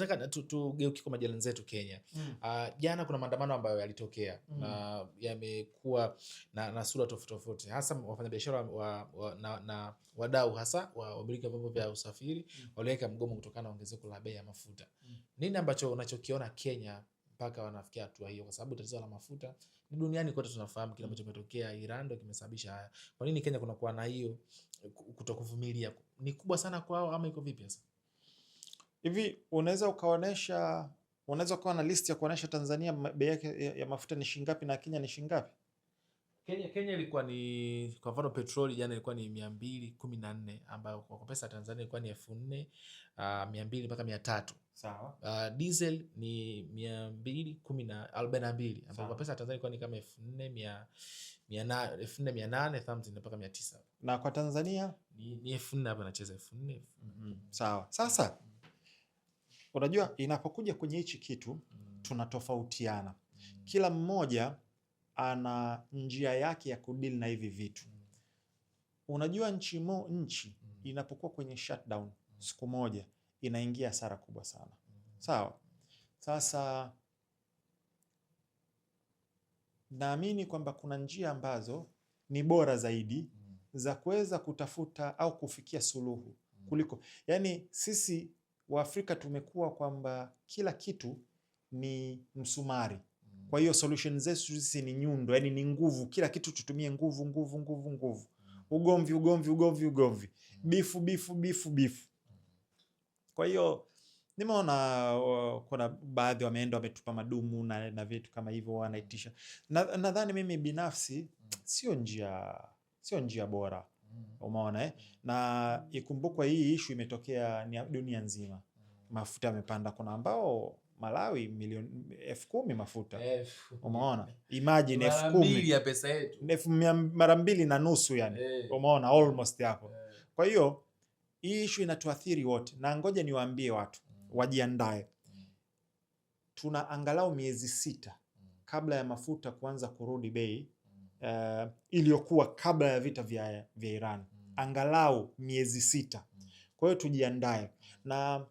Nataka tugeukie kwa majirani zetu Kenya. Jana kuna maandamano ambayo yalitokea na yamekuwa na sura tofauti tofauti, hasa wafanyabiashara na wadau hasa wamiliki wa vyombo vya usafiri waliweka mgomo kutokana na ongezeko la bei ya mafuta. Nini ambacho unachokiona Kenya mpaka wanafikia hatua hiyo? Kwa sababu tatizo la mafuta ni duniani kote, tunafahamu kile ambacho kimetokea Iran ndio kimesababisha haya. Kwa nini Kenya kunakuwa na hiyo kutokuvumilia? Ni kubwa sana kwao ama iko vipi sasa? Hivi unaweza kuwa na list ya kuonesha Tanzania bei yake ya mafuta ni shilingi ngapi na Kenya ni shilingi ngapi? Kenya ilikuwa ni, kwa mfano petroli jana ilikuwa ni 214, ambayo kwa pesa ya Tanzania ilikuwa ni 4200 mpaka 300. Sawa. Diesel ni 242, ambayo kwa pesa ya Tanzania ilikuwa ni kama 4800 something mpaka 900. Na kwa Tanzania ni 4000 hapa nacheza 4000. Sawa. Sasa unajua inapokuja kwenye hichi kitu tunatofautiana. Kila mmoja ana njia yake ya kudeal na hivi vitu. Unajua nchi inapokuwa kwenye shutdown siku moja inaingia hasara kubwa sana. Sawa. Sasa naamini kwamba kuna njia ambazo ni bora zaidi za kuweza kutafuta au kufikia suluhu kuliko, yani sisi Waafrika tumekuwa kwamba kila kitu ni msumari. Kwa hiyo solution zetu sisi ni nyundo, yani ni nguvu. Kila kitu tutumie nguvu. Ugomvi. Bifu. Kwa hiyo nimeona kuna baadhi wameenda wametupa madumu na vitu kama hivyo wanaitisha. Nadhani mimi binafsi sio njia bora. Umeona Na ikumbukwe hii issue imetokea ni dunia nzima. Mafuta yamepanda, kuna ambao Malawi milioni 10,000 mafuta. Umeona? Imagine 10,000 ya pesa yetu. Mara 2.5 yani. Umeona almost hapo. Kwa hiyo hii issue inatuathiri wote, na ngoja niwaambie watu wajiandae. Tuna angalau miezi 6 kabla ya mafuta kuanza kurudi bei iliyokuwa kabla ya vita vya Iran. Angalau miezi 6. Kwa hiyo tujiandae. Na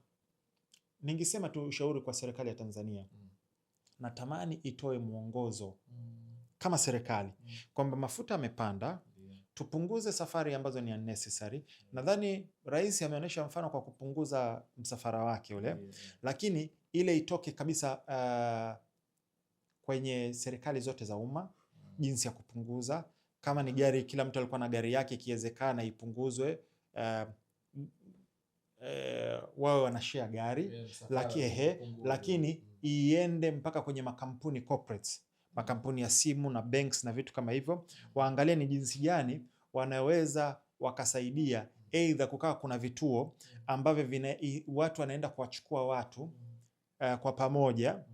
ningesema tu ushauri kwa serikali ya Tanzania. Natamani itoe mwongozo kama serikali kwamba mafuta yamepanda, tupunguze safari ambazo ni unnecessary. Nadhani rais ameonyesha mfano kwa kupunguza msafara wake ule, lakini ile itoke kabisa kwenye serikali zote za umma, jinsi ya kupunguza. Kama ni gari, kila mtu alikuwa na gari yake, ikiwezekana ipunguzwe, wao wanashare gari, lakini iende mpaka kwenye makampuni corporates, makampuni ya simu na banks na vitu kama hivyo. Waangalie ni jinsi gani wanaweza wakasaidia, either kukaa kuna vituo ambavyo watu wanaenda kuwachukua watu kwa pamoja,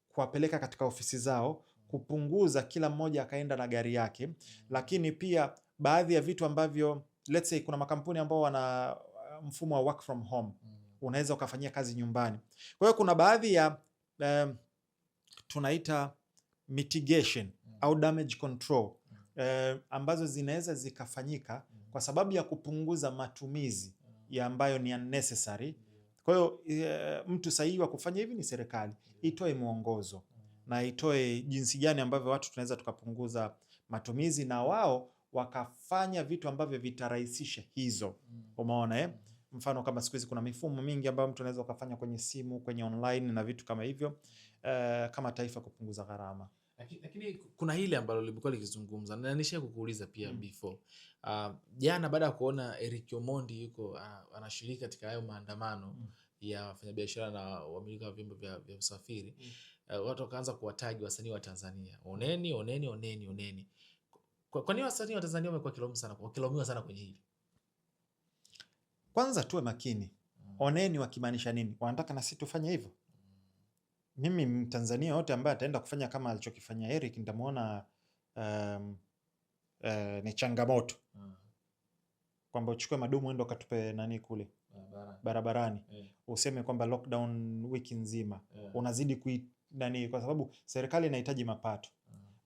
kuwapeleka katika ofisi zao, kupunguza kila mmoja akaenda na gari yake. Lakini pia baadhi ya vitu ambavyo let's say kuna makampuni ambao wana mfumo wa work from home, unaweza ukafanyia kazi nyumbani. Kwa hiyo kuna baadhi ya tunaita mitigation au damage control ambazo zinaweza zikafanyika kwa sababu ya kupunguza matumizi ya ambayo ni unnecessary. Kwa hiyo mtu sahihi wa kufanya hivi ni serikali, itoe mwongozo na itoe jinsi gani ambavyo watu tunaweza tukapunguza matumizi, na wao wakafanya vitu ambavyo vitarahisisha hizo. Umeona mfano kama siku hizi kuna mifumo mingi ambayo mtu anaweza kufanya kwenye simu, kwenye online na vitu kama hivyo, kama taifa kupunguza gharama. Lakini kuna hili ambalo limekuwa likizungumza na nishia kukuuliza pia before. Jana baada ya kuona Eric Omondi yuko anashiriki katika hayo maandamano ya wafanyabiashara na wamiliki wa vyombo vya usafiri, watu wakaanza kuwatagi wasanii wa Tanzania. Oneni. Kwa nini wasanii wa Tanzania wamekuwa wakilaumiwa sana kwenye hili? Kwanza tuwe makini. Oneni wakimaanisha nini? Wanataka na sisi tufanye hivyo? Mimi Mtanzania wote ambaye ataenda kufanya kama alichokifanya Eric nitamuona ni changamoto. Kwamba uchukue madumu endo katupe nani kule barabarani. Useme kwamba lockdown wiki nzima. Unazidi nani, kwa sababu serikali inahitaji mapato.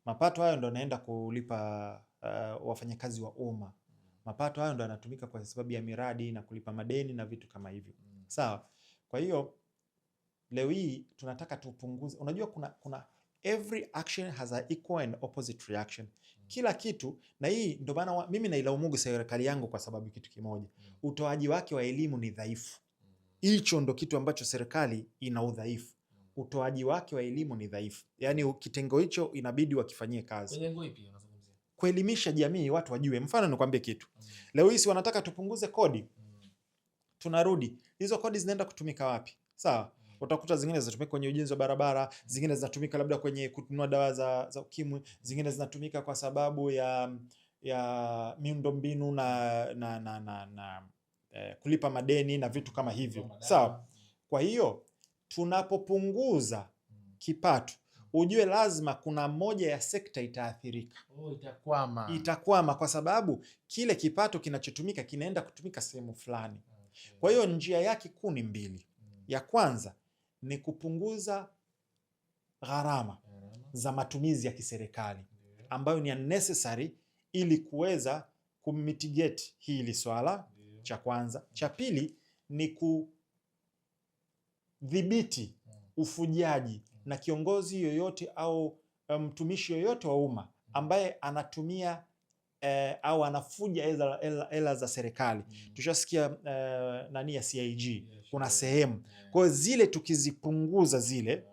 Mapato hayo ndo naenda kulipa wafanyakazi wa umma. Mapato hayo ndo yanatumika kwa sababu ya miradi na kulipa madeni na vitu kama hivyo. Sawa. Kwa hiyo leo hii tunataka tupunguze. Unajua kuna every action has a equal and opposite reaction. Kila kitu, na hii ndio maana mimi nailaumu serikali yangu kwa sababu kitu kimoja. Utoaji wake wa elimu ni dhaifu. Hicho ndo kitu ambacho serikali ina udhaifu. Utoaji wake wa elimu ni dhaifu. Yaani kitengo hicho inabidi wakifanyie kazi. Kwenye lengo ipi unazungumzia? Kuelimisha jamii, watu wajue. Mfano nikwambie kitu. Leo hii wanataka tupunguze kodi. Tunarudi. Hizo kodi zinaenda kutumika wapi? Sawa? Utakuta zingine zinatumika kwenye ujenzi wa barabara, zingine zinatumika labda kwenye kununua dawa za ukimwi, zingine zinatumika kwa sababu ya miundombinu na kulipa madeni na vitu kama hivyo. Sawa? Kwa hiyo tunapopunguza kipato, ujue lazima kuna moja ya sekta itaathirika. Itakwama kwa sababu kile kipato kinachotumika kinaenda kutumika sehemu fulani. Kwa hiyo njia yake kuu ni mbili. Ya kwanza ni kupunguza gharama za matumizi ya kiserikali ambayo ni unnecessary ili kuweza kumitigate hili swala, cha kwanza. Cha pili ni kudhibiti ufujaji, na kiongozi yoyote au mtumishi yoyote wa umma ambaye anatumia au anafuja hela za serikali. Tushasikia ya CIG, kuna sehemu. Kwa hiyo zile tukizipunguza zile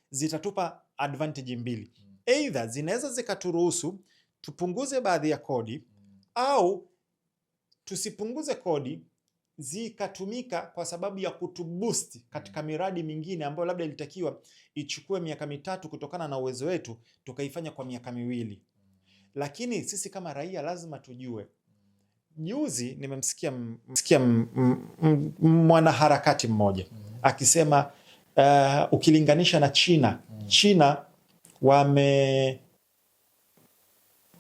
zitatupa advantage mbili. Either zinaweza zikaturuhusu tupunguze baadhi ya kodi, au tusipunguze kodi zikatumika kwa sababu ya kutuboost katika miradi mingine ambayo labda ilitakiwa ichukue miaka 3 kutokana na uwezo wetu, tukaifanya kwa miaka 2. Lakini sisi kama raia lazima tujue. Juzi nimemsikia mwanaharakati mmoja akisema ukilinganisha na China wame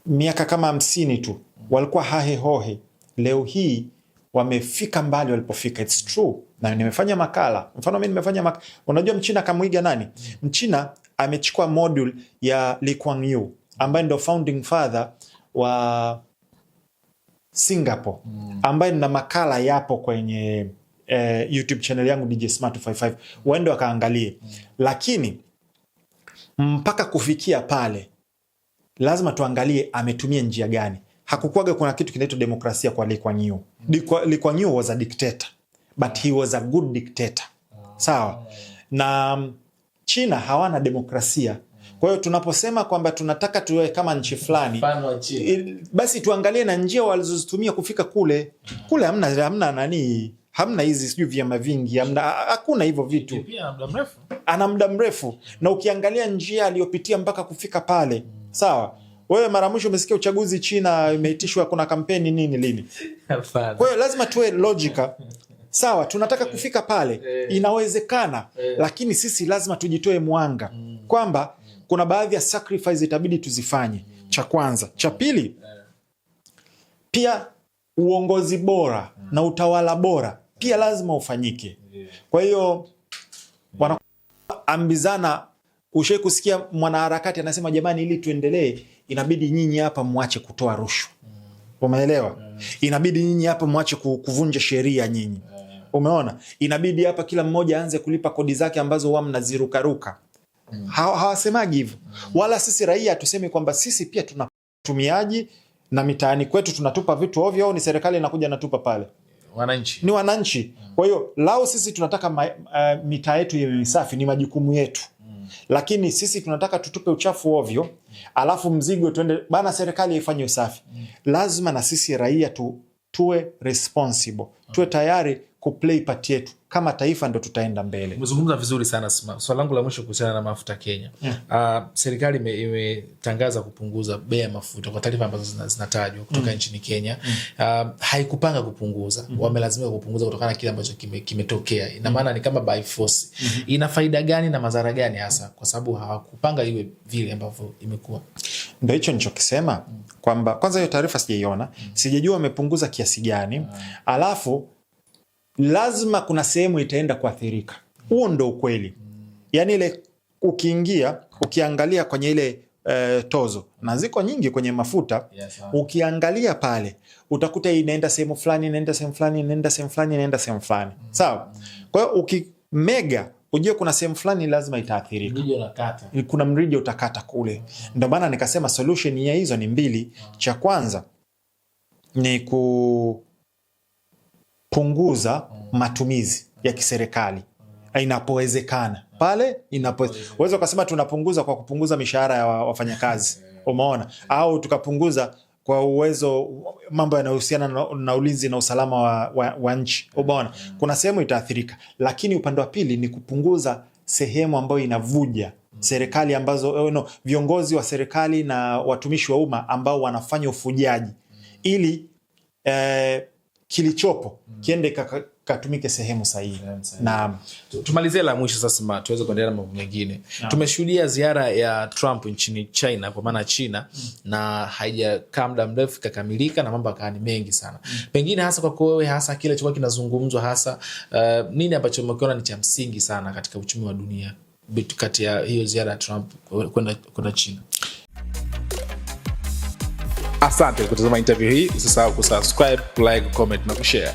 miaka kama 50 tu walikuwa hahe hohe, leo hii wamefika mbali walipofika. It's true. Na nimefanya makala. Mfano mimi nimefanya unajua Mchina kamuiga nani? Mchina amechukua module ya Lee Kuan Yew ambaye ndio founding father wa Singapore, ambaye na makala yapo kwenye YouTube channel yangu DJ Smart 255. Waende wakaangalie. Lakini mpaka kufikia pale lazima tuangalie ametumia njia gani. Hakukuwaga kuna kitu kinaitwa demokrasia kwa Lee Kuan Yew. Lee Kuan Yew was a dictator, but he was a good dictator. Sawa? Na China hawana demokrasia. Kwa hiyo tunaposema kwamba tunataka tuwe kama nchi fulani, basi tuangalie na njia walizozitumia kufika kule. Kule hamna hizi sijui vyama vingi, hakuna hivyo vitu. Ana muda mrefu. Na ukiangalia njia aliyopitia mpaka kufika pale. Sawa? Wewe mara mwisho umesikia uchaguzi China imeitishwa, kuna kampeni nini lini? Kwa hiyo lazima tuwe logical. Sawa, tunataka kufika pale, inawezekana, lakini sisi lazima tujitoe mwanga kwamba kuna baadhi ya sacrifice itabidi tuzifanye. Cha kwanza. Cha pili, pia uongozi bora na utawala bora pia lazima ufanyike. Kwa hiyo wanaambizana. Ushe kusikia mwanaharakati anasema jamani, ili tuendelee inabidi nyinyi hapa muache kutoa rushwa. Umeelewa? Inabidi nyinyi hapa muache kuvunja sheria nyinyi. Umeona? Inabidi hapa kila mmoja aanze kulipa kodi zake ambazo wao mnazirukaruka. Hawasemagi hivyo. Wala sisi raia tuseme kwamba sisi pia tunatumiaji na mitaani kwetu tunatupa vitu ovyo, au ni serikali inakuja natupa pale. Wananchi. Ni wananchi. Kwa hiyo lao sisi tunataka mitaa yetu iwe safi, ni majukumu yetu. Lakini sisi tunataka tutupe uchafu ovyo, alafu mzigo tuende bana serikali ifanye usafi. Lazima na sisi raia tuwe responsible. Tuwe tayari kuplay part yetu. Kama taifa ndo tutaenda mbele. Umezungumza vizuri sana. Swali langu la mwisho kuhusiana na mafuta Kenya. Serikali imetangaza kupunguza bei ya mafuta kwa taarifa ambazo zinatajwa kutoka nchini Kenya. Haikupanga kupunguza. Wamelazimika kupunguza kutokana na kile ambacho kimetokea. Ina maana ni kama by force. Ina faida gani na madhara gani hasa kwa sababu hawakupanga iwe vile ambavyo imekuwa? Ndio hicho nilichokisema kwamba kwanza hiyo taarifa sijaiona. Sijajua wamepunguza kiasi gani. Alafu lazima kuna sehemu itaenda kuathirika. Huo ndo ukweli. Yaani ile ukiangalia kwenye ile tozo, na ziko nyingi kwenye mafuta, ukiangalia pale utakuta inaenda sehemu fulani, inaenda sehemu fulani, inaenda sehemu fulani, inaenda sehemu fulani. Sawa? Kwa hiyo ukimega ujue kuna sehemu fulani lazima itaathirika. Kuna mrija utakata kule. Ndio maana nikasema solution ya hizo ni mbili. Cha kwanza ni kupunguza matumizi ya kiserikali inapowezekana. Pale unaweza kusema tunapunguza kwa kupunguza mishahara ya wafanyakazi. Umeona? Au tukapunguza kwa uwezo mambo yanayohusiana na ulinzi na usalama wa nchi. Umeona? Kuna sehemu itaathirika. Lakini upande wa pili ni kupunguza sehemu ambayo inavuja serikali, ambazo viongozi wa serikali na watumishi wa umma ambao wanafanya ufujaji, ili kilichopo kiende katumike sehemu sahihi. Na tumalizie la mwisho sasa, tuweze kuendelea na mambo mengine. Tumeshuhudia ziara ya Trump nchini China, kwa maana China, na haijakaa muda mrefu kakamilika na mambo yakawa ni mengi sana. Pengine hasa kwa wewe, hasa kile chukua kinazungumzwa hasa, nini ambacho umekiona ni cha msingi sana katika uchumi wa dunia kati ya hiyo ziara ya Trump kwenda China? Asante kutazama interview hii. Usisahau kusubscribe, like, comment na kushare.